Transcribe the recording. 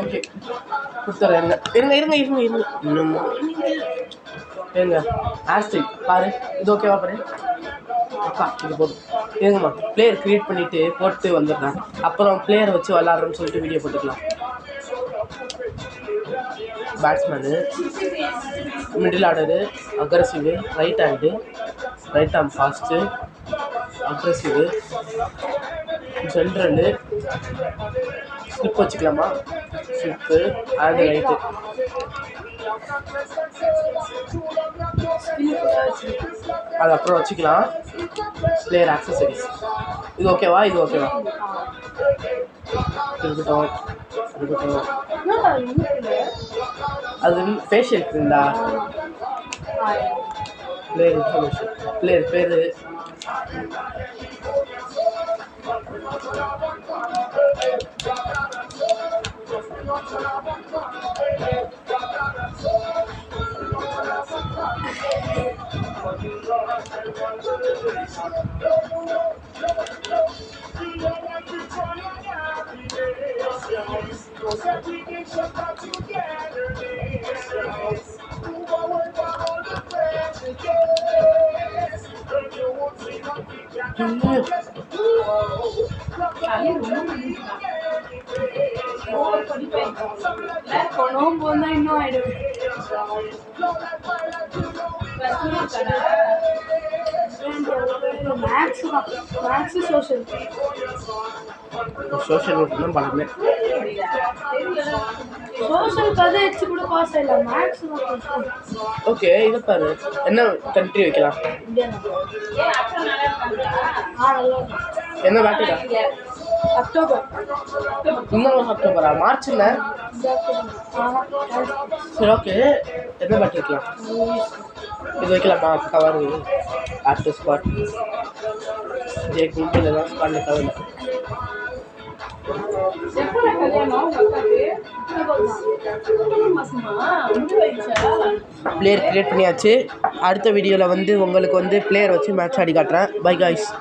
Okay கொடுத்துட்றேன். இருங்க இன்னும் ஏங்க ஆஸ்டிக் பாரு, இது ஓகேவா பாரு அக்கா, இது போதும். ஏங்கம்மா பிளேயர் க்ரியேட் பண்ணிவிட்டு போட்டு வந்துடுறேன். அப்புறம் பிளேயரை வச்சு விளாட்றோன்னு சொல்லிட்டு வீடியோ போட்டுக்கலாம். Batsman, middle order, aggressive, right hand, right arm fast, aggressive, general, slip வச்சுக்கலாமா? Slip hand right. அது அப்புறம் வச்சுக்கலாம். பிளேயர் ஆக்சசரிஸ் இது ஓகேவா? இது ஓகேவா? இருக்கட்டும். அது ஃபேஷியல் இருக்குங்களா? பிளேயர் இன்ஃபர்மேஷன், பிளேயர் பேர், சோஷியல் மட்டும்தான் பணமே. ஓகே, இதை பாரு. என்ன கண்ட்ரி வைக்கலாம்? என்ன பேட்டரா? அக்டோபர். இன்னும் அக்டோபரா? மார்ச் இல்லை? சரி ஓகே, என்ன பேட்டர் வைக்கலாம்? இது வைக்கலாமா? கவர் ஆக்டர் ஸ்குவாட் ஜே கும்பில் தான் ஸ்குவாடில் கவர். பிளேயர் கிரியேட் பண்ணியாச்சு. அடுத்த வீடியோவில் உங்களுக்கு பிளேயர் வச்சு மேட்ச் ஆடி காட்டுறேன். By guys.